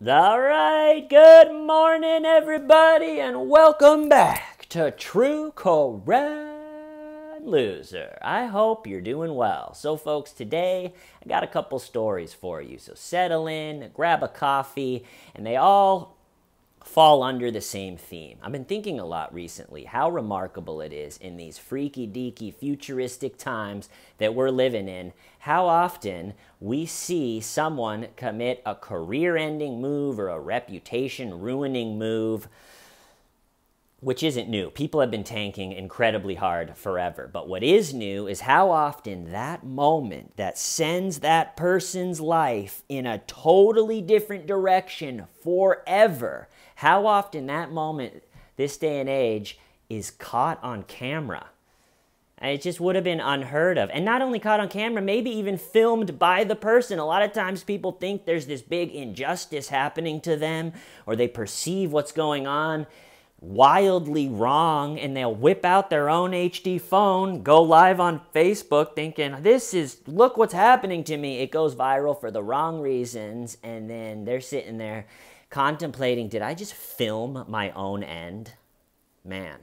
All right, good morning, everybody, and welcome back to True Correct Loser. I hope you're doing well. So, folks, today I got a couple stories for you. So, settle in, grab a coffee, and they all fall under the same theme. I've been thinking a lot recently how remarkable it is in these freaky deaky futuristic times that we're living in, how often we see someone commit a career-ending move or a reputation-ruining move, which isn't new. People have been tanking incredibly hard forever. But what is new is how often that moment that sends that person's life in a totally different direction forever, how often that moment, this day and age, is caught on camera. And it just would have been unheard of. And not only caught on camera, maybe even filmed by the person. A lot of times people think there's this big injustice happening to them, or they perceive what's going on wildly wrong, and they'll whip out their own HD phone, go live on Facebook thinking, look what's happening to me. It goes viral for the wrong reasons, and then they're sitting there contemplating, did I just film my own end? Man.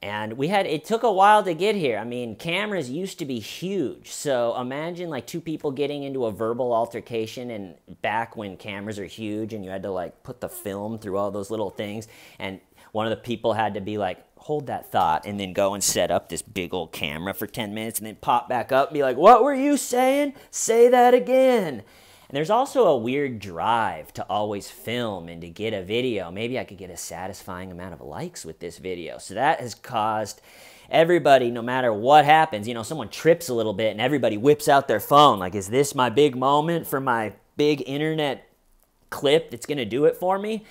And it took a while to get here. I mean, cameras used to be huge. So imagine like two people getting into a verbal altercation, and back when cameras are huge and you had to like put the film through all those little things, and one of the people had to be like, hold that thought, and then go and set up this big old camera for 10 minutes and then pop back up and be like, what were you saying? Say that again. And there's also a weird drive to always film and to get a video. Maybe I could get a satisfying amount of likes with this video. So that has caused everybody, no matter what happens, someone trips a little bit and everybody whips out their phone. Like, is this my big moment for my big internet clip that's going to do it for me?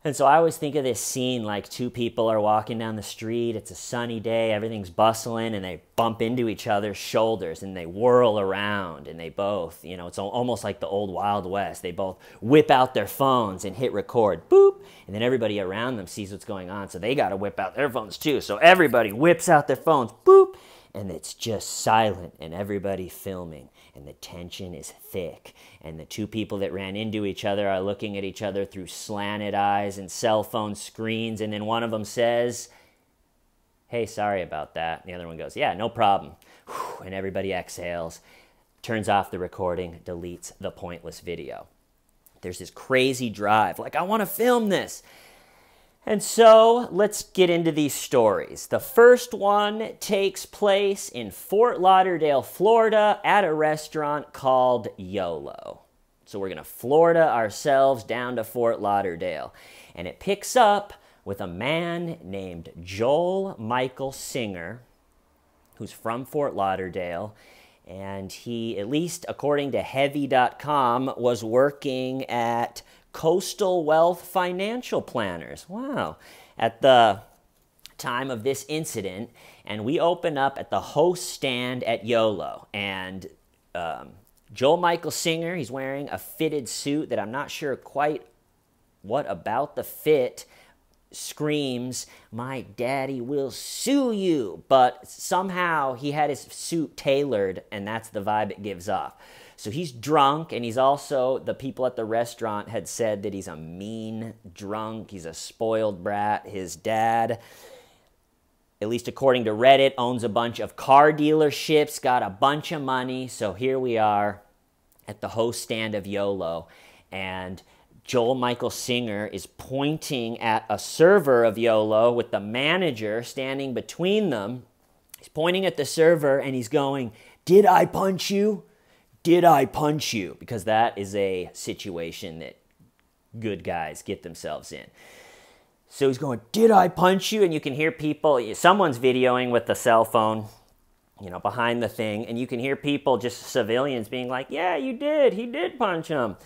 And so I always think of this scene like two people are walking down the street, it's a sunny day, everything's bustling, and they bump into each other's shoulders and they whirl around, and they both, it's almost like the old Wild West. They both whip out their phones and hit record, boop, and then everybody around them sees what's going on, so they got to whip out their phones too. So everybody whips out their phones, boop, and it's just silent and everybody filming. And the tension is thick. And the two people that ran into each other are looking at each other through slanted eyes and cell phone screens. And then one of them says, hey, sorry about that. And the other one goes, yeah, no problem. And everybody exhales, turns off the recording, deletes the pointless video. There's this crazy drive. Like, I want to film this. And so let's get into these stories. The first one takes place in Fort Lauderdale, Florida, at a restaurant called YOLO. So we're going to Florida ourselves down to Fort Lauderdale. And it picks up with a man named Joel Michael Singer, who's from Fort Lauderdale. And he, at least according to Heavy.com, was working at Coastal Wealth Financial Planners. Wow. At the time of this incident, and we open up at the host stand at YOLO, and Joel Michael Singer, he's wearing a fitted suit that I'm not sure quite what about the fit screams, my daddy will sue you, but somehow he had his suit tailored, and that's the vibe it gives off. So he's drunk, and he's also, the people at the restaurant had said that he's a mean drunk, he's a spoiled brat. His dad, at least according to Reddit, owns a bunch of car dealerships, got a bunch of money. So here we are at the host stand of YOLO, and Joel Michael Singer is pointing at a server of YOLO with the manager standing between them. He's pointing at the server, and he's going, did I punch you? Did I punch you? Because that is a situation that good guys get themselves in. So he's going, did I punch you? And you can hear people, someone's videoing with the cell phone, behind the thing, and you can hear people, just civilians, being like, yeah, you did. He did punch him.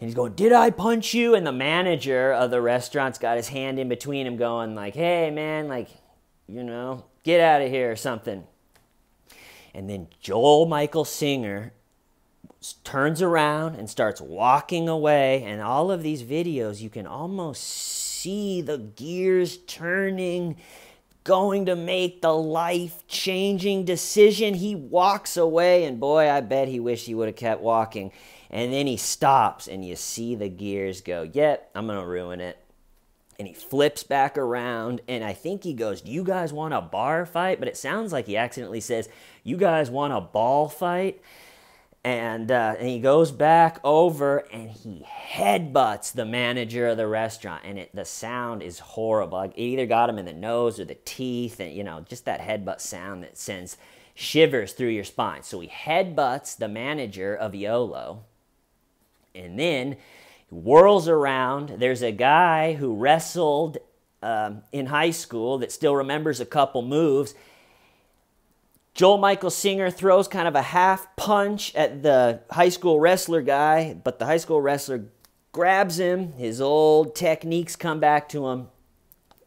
And he's going, did I punch you? And the manager of the restaurant's got his hand in between him going like, hey, man, get out of here or something. And then Joel Michael Singer turns around and starts walking away, and all of these videos, you can almost see the gears turning, going to make the life-changing decision. He walks away, and boy, I bet he wished he would have kept walking. And then he stops, and you see the gears go, yep, I'm going to ruin it. And he flips back around, and I think he goes, do you guys want a bar fight? But it sounds like he accidentally says, you guys want a ball fight? And he goes back over, and he headbutts the manager of the restaurant. And the sound is horrible. Like, it either got him in the nose or the teeth, and, you know, just that headbutt sound that sends shivers through your spine. So he headbutts the manager of YOLO, and then whirls around. There's a guy who wrestled in high school that still remembers a couple moves. Joel Michael Singer throws kind of a half punch at the high school wrestler guy, but the high school wrestler grabs him. His old techniques come back to him,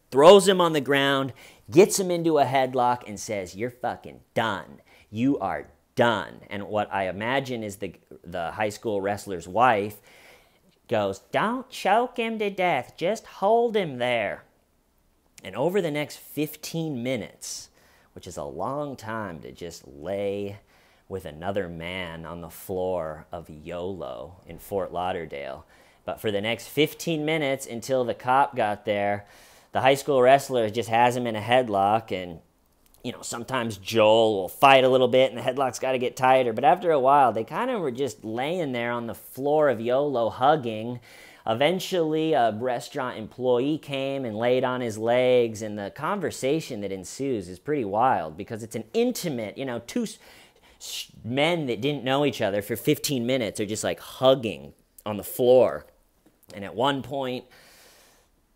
throws him on the ground, gets him into a headlock, and says, you're fucking done. You are done. And what I imagine is the high school wrestler's wife goes, don't choke him to death, just hold him there. And over the next 15 minutes, which is a long time to just lay with another man on the floor of YOLO in Fort Lauderdale, but for the next 15 minutes until the cop got there, the high school wrestler just has him in a headlock, and you know, sometimes Joel will fight a little bit and the headlock's got to get tighter. But after a while, they kind of were just laying there on the floor of YOLO hugging. Eventually, a restaurant employee came and laid on his legs. And the conversation that ensues is pretty wild because it's an intimate, you know, two men that didn't know each other for 15 minutes are just like hugging on the floor. And at one point,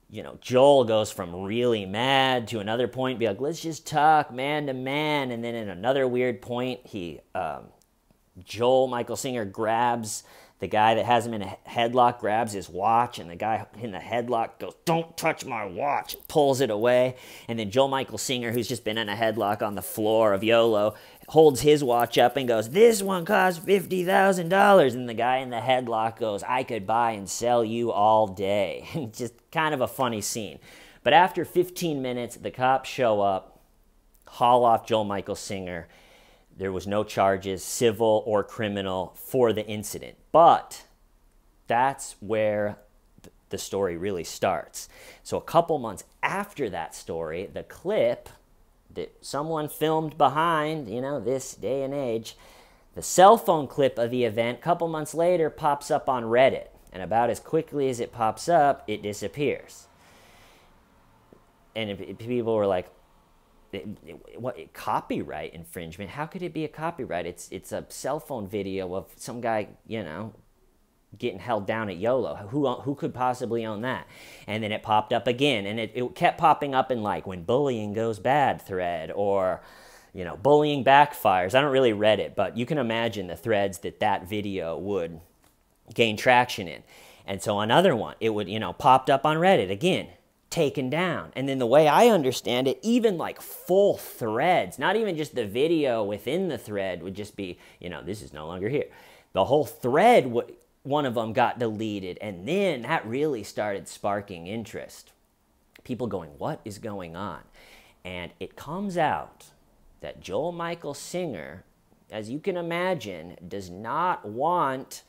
you know, Joel goes from really mad to another point, be like, let's just talk man to man. And then at another weird point, Joel Michael Singer grabs the guy that has him in a headlock, grabs his watch, and the guy in the headlock goes, don't touch my watch, pulls it away. And then Joel Michael Singer, who's just been in a headlock on the floor of YOLO, holds his watch up and goes, this one costs $50,000. And the guy in the headlock goes, I could buy and sell you all day. Just kind of a funny scene. But after 15 minutes, the cops show up, haul off Joel Michael Singer. There was no charges, civil or criminal, for the incident. But that's where the story really starts. So a couple months after that story, the clip that someone filmed behind, you know, this day and age, the cell phone clip of the event, a couple months later, pops up on Reddit. And about as quickly as it pops up, it disappears. And if people were like, what copyright infringement? How could it be a copyright? It's a cell phone video of some guy, you know, getting held down at YOLO. Who could possibly own that? And then it popped up again, and it kept popping up in like when bullying goes bad thread, or you know, bullying backfires. I don't really read it, but you can imagine the threads that video would gain traction in. And so another one, it would, you know, popped up on Reddit again, taken down. And then the way I understand it, even like full threads, not even just the video within the thread would just be, you know, this is no longer here. The whole thread, one of them got deleted. And then that really started sparking interest. People going, what is going on? And it comes out that Joel Michael Singer, as you can imagine, does not want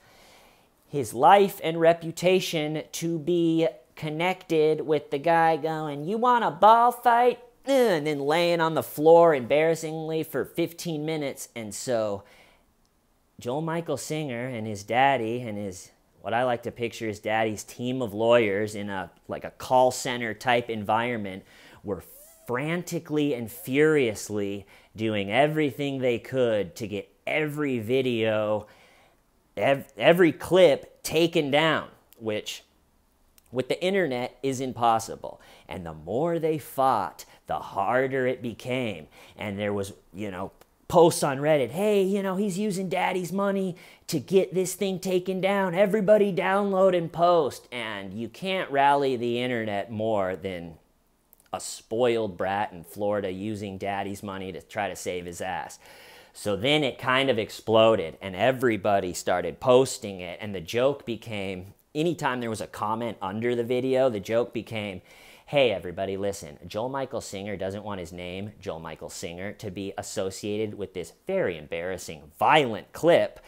his life and reputation to be connected with the guy going, you want a ball fight? And then laying on the floor embarrassingly for 15 minutes. And so Joel Michael Singer and his daddy and his, what I like to picture his daddy's team of lawyers in a call center type environment were frantically and furiously doing everything they could to get every video, every clip taken down, which with the internet is impossible. And the more they fought, the harder it became. And there was, you know, posts on Reddit, hey, you know, he's using daddy's money to get this thing taken down. Everybody download and post. And you can't rally the internet more than a spoiled brat in Florida using daddy's money to try to save his ass. So then it kind of exploded and everybody started posting it. And the joke became, anytime there was a comment under the video, the joke became, hey, everybody, listen, Joel Michael Singer doesn't want his name, Joel Michael Singer, to be associated with this very embarrassing, violent clip.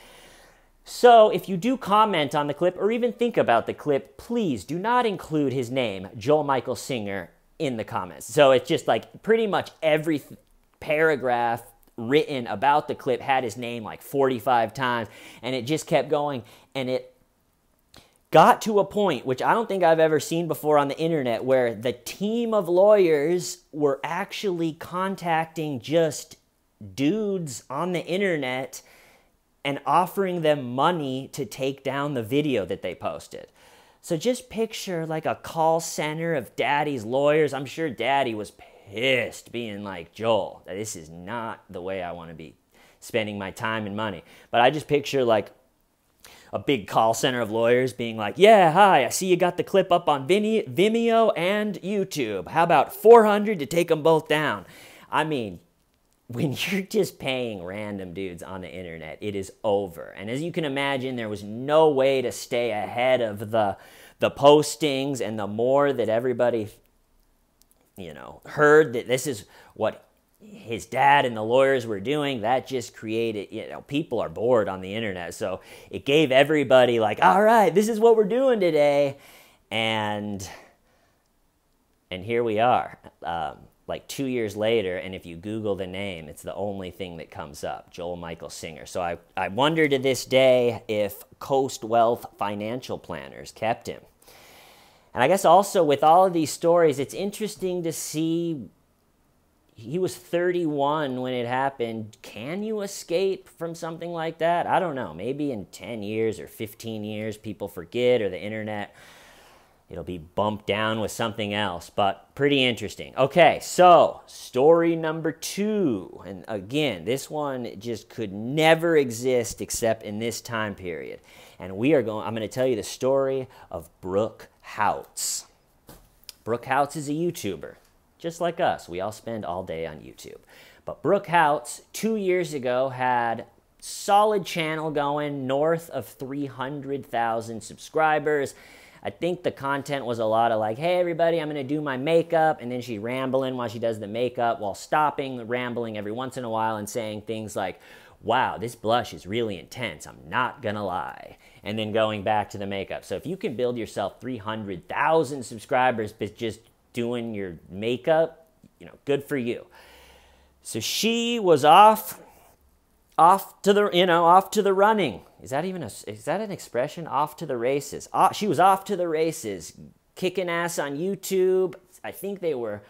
So if you do comment on the clip or even think about the clip, please do not include his name, Joel Michael Singer, in the comments. So it's just like pretty much every paragraph written about the clip had his name like 45 times, and it just kept going, and it got to a point, which I don't think I've ever seen before on the internet, where the team of lawyers were actually contacting just dudes on the internet and offering them money to take down the video that they posted. So just picture like a call center of Daddy's lawyers. I'm sure Daddy was pissed, being like, Joel, this is not the way I want to be spending my time and money. But I just picture like a big call center of lawyers being like, yeah, hi, I see you got the clip up on Vimeo and YouTube. How about 400 to take them both down? I mean, when you're just paying random dudes on the internet, it is over. And as you can imagine, there was no way to stay ahead of the postings, and the more that everybody, heard that this is what his dad and the lawyers were doing, that just created, people are bored on the internet. So it gave everybody like, all right, this is what we're doing today. And here we are. Like 2 years later, and if you Google the name, it's the only thing that comes up, Joel Michael Singer. So I wonder to this day if Coast Wealth financial planners kept him. And I guess also with all of these stories, it's interesting to see he was 31 when it happened. Can you escape from something like that? I don't know. Maybe in 10 years or 15 years, people forget, or the internet, it'll be bumped down with something else, but pretty interesting. Okay, so story number 2. And again, this one just could never exist except in this time period. And I'm going to tell you the story of Brooke Houts. Brooke Houts is a YouTuber, just like us. We all spend all day on YouTube. But Brooke Houts, 2 years ago, had solid channel going, north of 300,000 subscribers. I think the content was a lot of like, hey, everybody, I'm going to do my makeup. And then she's rambling while she does the makeup, while stopping the rambling every once in a while and saying things like, wow, this blush is really intense. I'm not going to lie. And then going back to the makeup. So if you can build yourself 300,000 subscribers but just doing your makeup, good for you. So she was off to the running. Is that an expression? Off to the races. She was off to the races, kicking ass on YouTube. I think her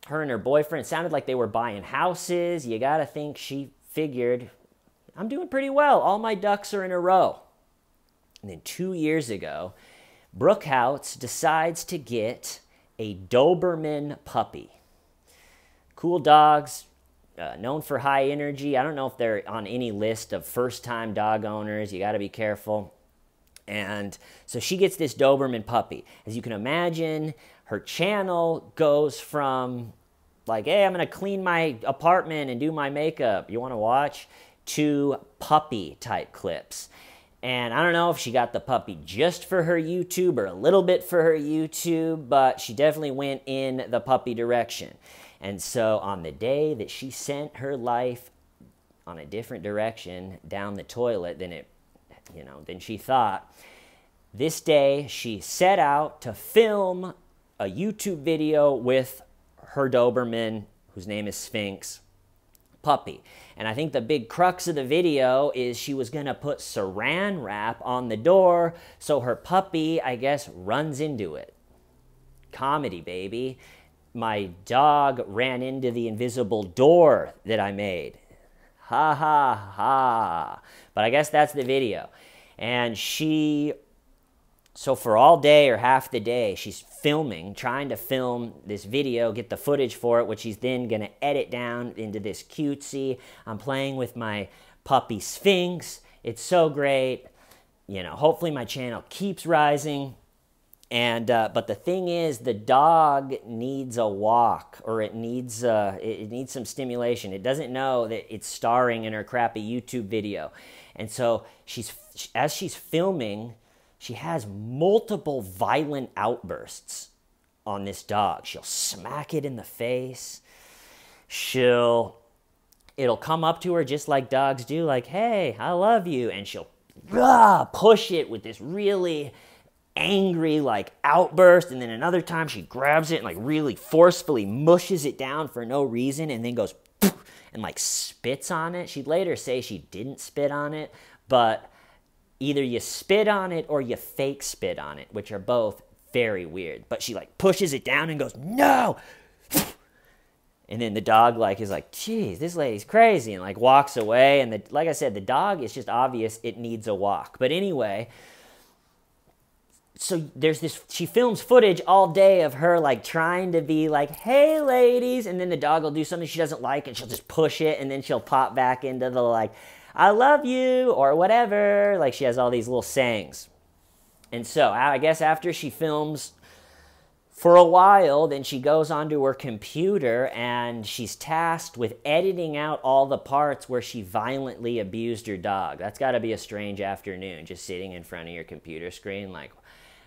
and her boyfriend, it sounded like they were buying houses. You got to think she figured, I'm doing pretty well. All my ducks are in a row. And then 2 years ago, Brooke Houts decides to get a Doberman puppy. Cool dogs. Known for high energy. I don't know if they're on any list of first-time dog owners. You got to be careful. And so she gets this Doberman puppy. As you can imagine, her channel goes from like, hey, I'm going to clean my apartment and do my makeup. You want to watch? To puppy-type clips. And I don't know if she got the puppy just for her YouTube or a little bit for her YouTube, but she definitely went in the puppy direction. And so on the day that she sent her life on a different direction down the toilet than she thought, this day she set out to film a YouTube video with her Doberman, whose name is Sphinx, puppy. And I think the big crux of the video is she was going to put saran wrap on the door so her puppy, I guess, runs into it. Comedy, baby. My dog ran into the invisible door that I made. Ha ha ha. But I guess that's the video. And so for all day or half the day, she's trying to film this video, get the footage for it, which she's then going to edit down into this cutesy. I'm playing with my puppy Sphinx. It's so great. Hopefully my channel keeps rising. And but the thing is, the dog needs a walk, or it needs some stimulation. It doesn't know that it's starring in her crappy YouTube video. And so as she's filming, she has multiple violent outbursts on this dog. She'll smack it in the face. She'll it'll come up to her just like dogs do, like, hey, I love you. And she'll push it with this really angry like outburst. And then another time she grabs it and like really forcefully mushes it down for no reason and then goes and like spits on it. She'd later say she didn't spit on it, but either you spit on it or you fake spit on it, which are both very weird. But she like pushes it down and goes, no. And then the dog like is like, geez, this lady's crazy, and like walks away. And like I said, the dog is just obvious it needs a walk. But anyway, so there's this, she films footage all day of her like trying to be like, hey ladies, and then the dog will do something she doesn't like and she'll just push it, and then she'll pop back into the like, I love you, or whatever. Like she has all these little sayings. And so I guess after she films for a while, then she goes onto her computer and she's tasked with editing out all the parts where she violently abused her dog. That's got to be a strange afternoon, just sitting in front of your computer screen like,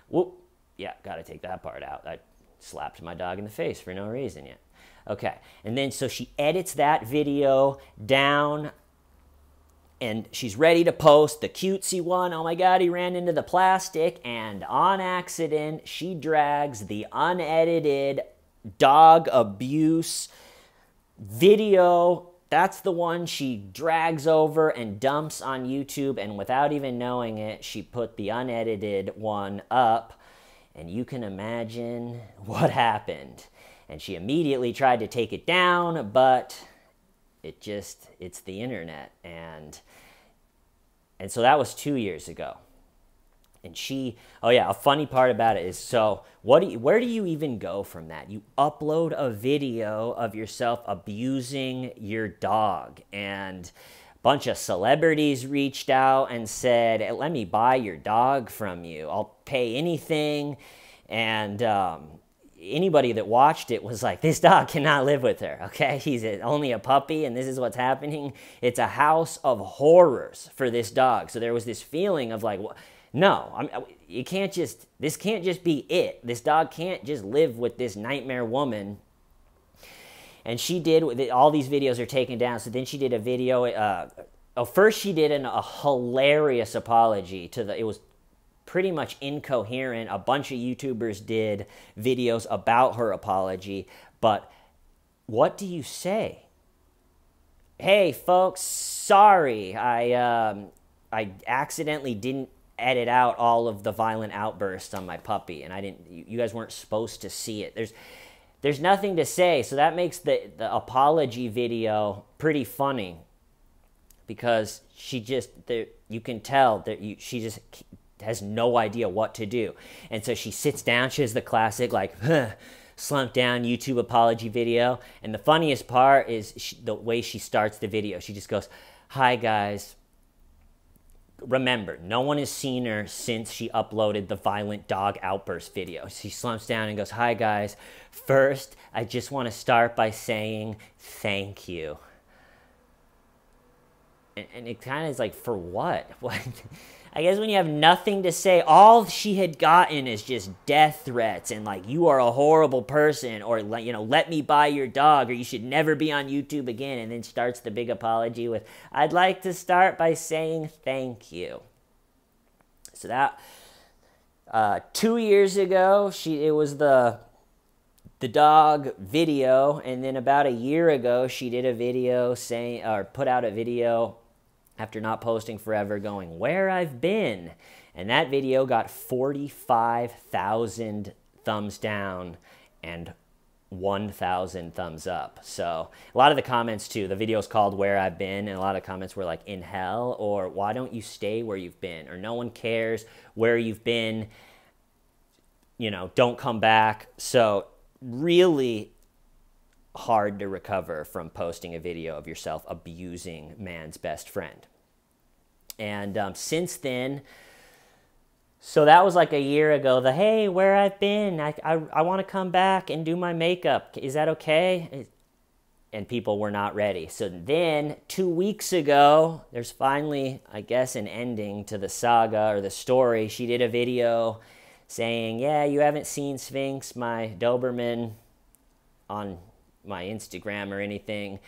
whoop, yeah, got to take that part out. I slapped my dog in the face for no reason yet. Okay, and then so she edits that video down, and she's ready to post the cutesy one. Oh my God, he ran into the plastic. And on accident, she drags the unedited dog abuse video. That's the one she drags over and dumps on YouTube. And without even knowing it, she put the unedited one up. And you can imagine what happened. And she immediately tried to take it down, but it's the internet. And so that was 2 years ago. And a funny part about it is, so where do you even go from that? You upload a video of yourself abusing your dog, and a bunch of celebrities reached out and said, let me buy your dog from you. I'll pay anything. And anybody that watched it was like, this dog cannot live with her, okay? He's only a puppy, and this is what's happening. It's a house of horrors for this dog. So there was this feeling of like, no, this can't just be it. This dog can't just live with this nightmare woman. And she did, all these videos are taken down. So then she did a video, first she did a hilarious apology it was pretty much incoherent. A bunch of YouTubers did videos about her apology, but what do you say? Hey folks, sorry, I accidentally didn't edit out all of the violent outbursts on my puppy, and you guys weren't supposed to see it. There's nothing to say, so that makes the apology video pretty funny, because you can tell that she just has no idea what to do. And so she sits down, she has the classic like slump down YouTube apology video, and the funniest part is the way she starts the video. She just goes, hi guys, remember, no one has seen her since she uploaded the violent dog outburst video. She slumps down and goes, hi guys, first I just want to start by saying thank you. And it kind of is like, for what? I guess when you have nothing to say, all she had gotten is just death threats and like, you are a horrible person, or let me buy your dog, or you should never be on YouTube again. And then starts the big apology with, I'd like to start by saying thank you. So that 2 years ago, it was the dog video, and then about a year ago, she did a video put out a video after not posting forever going, where I've been. And that video got 45,000 thumbs down and 1,000 thumbs up. So a lot of the comments too, the video's called Where I've Been, and a lot of comments were like, in hell, or why don't you stay where you've been, or no one cares where you've been, don't come back. So really hard to recover from posting a video of yourself abusing man's best friend. And since then, so that was like a year ago, hey, where I've been, I want to come back and do my makeup. Is that okay? And people were not ready. So then 2 weeks ago, there's finally, I guess, an ending to the saga or the story. She did a video saying, yeah, you haven't seen Sphinx, my Doberman, on my Instagram or anything,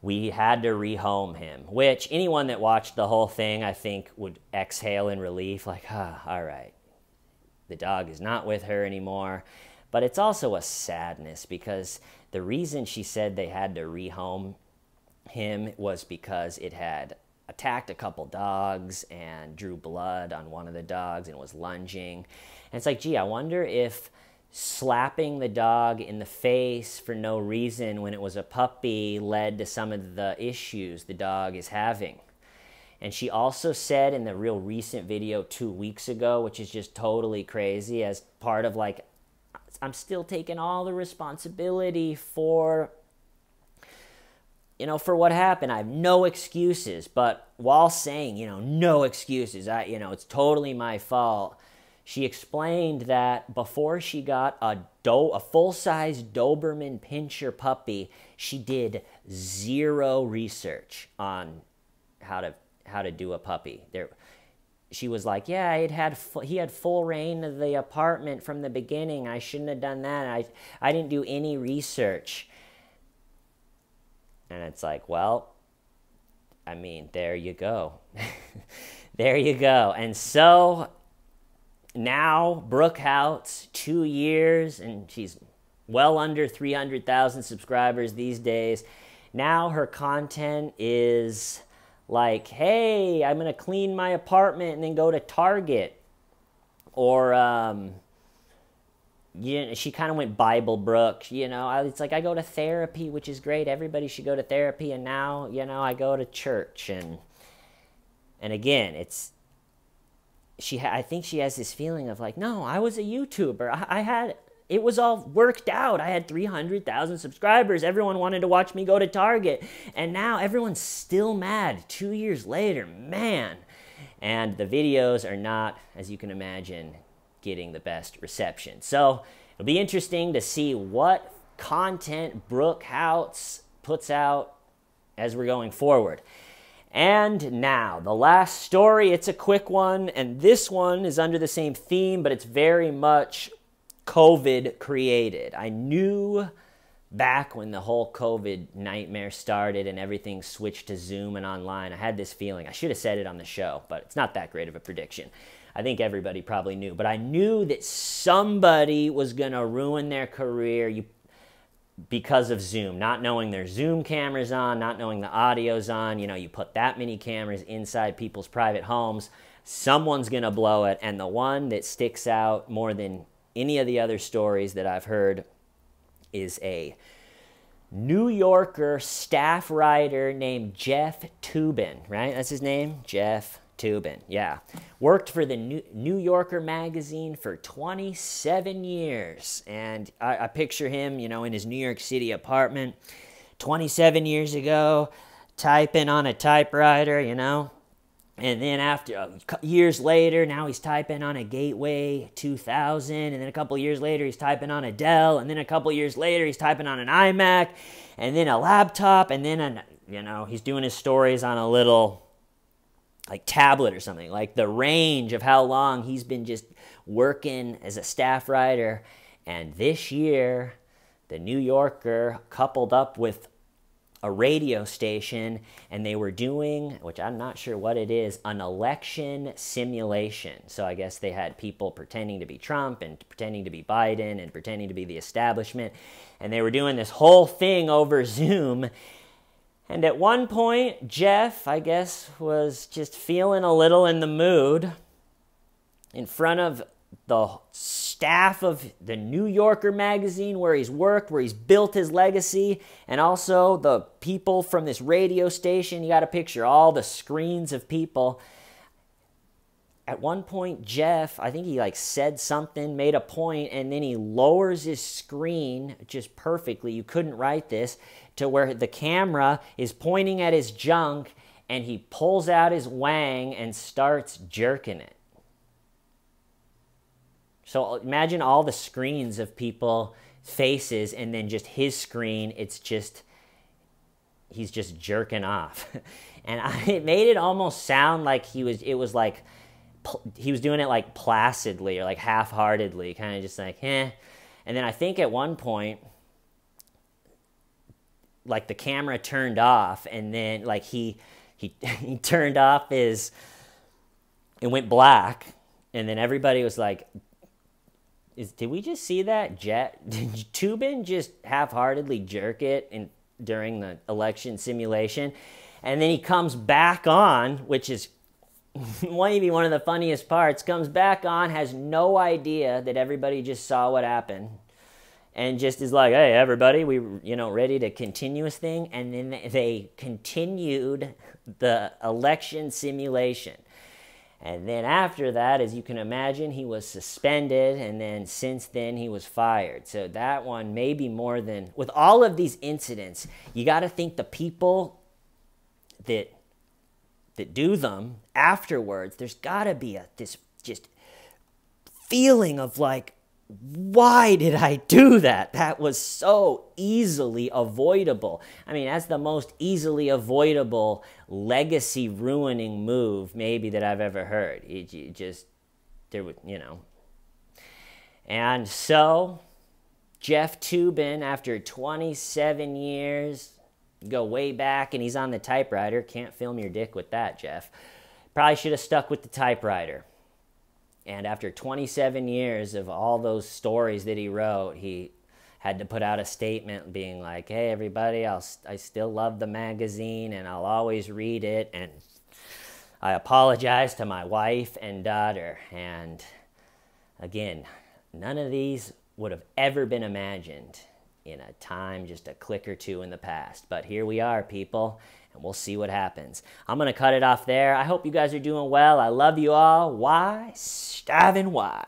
we had to rehome him, which anyone that watched the whole thing, I think, would exhale in relief, like, ah, all right, the dog is not with her anymore. But it's also a sadness because the reason she said they had to rehome him was because it had attacked a couple dogs and drew blood on one of the dogs and was lunging. And it's like, gee, I wonder if slapping the dog in the face for no reason when it was a puppy led to some of the issues the dog is having. And she also said in the real recent video 2 weeks ago, which is just totally crazy, as part of like, I'm still taking all the responsibility for, for what happened. I have no excuses. But while saying, no excuses, it's totally my fault, she explained that before she got a full-size Doberman Pinscher puppy, she did zero research on how to do a puppy. She was like, yeah, he had full reign of the apartment from the beginning. I shouldn't have done that. I didn't do any research. And it's like, well, I mean, there you go. There you go. And so now Brooke Houts, 2 years, and she's well under 300,000 subscribers these days. Now her content is like, hey, I'm going to clean my apartment and then go to Target. Or, she kind of went Bible Brooke, It's like, I go to therapy, which is great. Everybody should go to therapy. And now, I go to church. And again, I think she has this feeling of like, no, I was a YouTuber. It was all worked out. I had 300,000 subscribers. Everyone wanted to watch me go to Target. And now everyone's still mad 2 years later. Man. And the videos are not, as you can imagine, getting the best reception. So it'll be interesting to see what content Brooke Houts puts out as we're going forward. And now, the last story, it's a quick one. And this one is under the same theme, but it's very much COVID created. I knew back when the whole COVID nightmare started and everything switched to Zoom and online, I had this feeling. I should have said it on the show, but it's not that great of a prediction. I think everybody probably knew. But I knew that somebody was going to ruin their career because of Zoom. Not knowing their Zoom cameras on, not knowing the audio's on. You put that many cameras inside people's private homes, someone's going to blow it. And the one that sticks out more than any of the other stories that I've heard is a New Yorker staff writer named Jeff Toobin, right? That's his name? Jeff Toobin, yeah. Worked for the New Yorker magazine for 27 years. And I picture him, in his New York City apartment 27 years ago, typing on a typewriter, And then after years later, now he's typing on a Gateway 2000, and then a couple years later he's typing on a Dell, and then a couple years later he's typing on an iMac, and then a laptop, and then he's doing his stories on a little like tablet or something. Like the range of how long he's been just working as a staff writer. And this year, the New Yorker coupled up with a radio station, and they were doing, which I'm not sure what it is, an election simulation. So I guess they had people pretending to be Trump and pretending to be Biden and pretending to be the establishment, and they were doing this whole thing over Zoom. And at one point, Jeff, I guess, was just feeling a little in the mood in front of the staff of the New Yorker magazine where he's worked, where he's built his legacy, and also the people from this radio station. You got to picture all the screens of people. At one point, Jeff, I think he said something, made a point, and then he lowers his screen just perfectly. You couldn't write this, to where the camera is pointing at his junk, and he pulls out his wang and starts jerking it. So imagine all the screens of people, faces, and then just his screen, he's just jerking off. And it made it almost sound like he was doing it like placidly or like half-heartedly, kind of just like, eh. And then I think at one point, like the camera turned off, and then like he he turned off his, it went black, and then everybody was like, did we just see that? Did Toobin just half-heartedly jerk it during the election simulation? And then he comes back on, which is maybe one of the funniest parts, comes back on, has no idea that everybody just saw what happened, and just is like, hey, everybody, we, ready to continue this thing. And then they continued the election simulation. And then after that, as you can imagine, he was suspended, and then since then he was fired. So that one, maybe more than, with all of these incidents, you got to think the people that do them afterwards, there's got to be this just feeling of like, why did I do that? That was so easily avoidable. I mean, that's the most easily avoidable legacy ruining move maybe that I've ever heard. It just, there would, And so Jeff Toobin, after 27 years, go way back, and he's on the typewriter. Can't film your dick with that, Jeff. Probably should have stuck with the typewriter. And after 27 years of all those stories that he wrote, he had to put out a statement being like, hey, everybody, I still love the magazine, and I'll always read it, and I apologize to my wife and daughter. And again, none of these would have ever been imagined in a time just a click or two in the past. But here we are, people, and we'll see what happens. I'm going to cut it off there. I hope you guys are doing well. I love you all. Why? Stavin' why?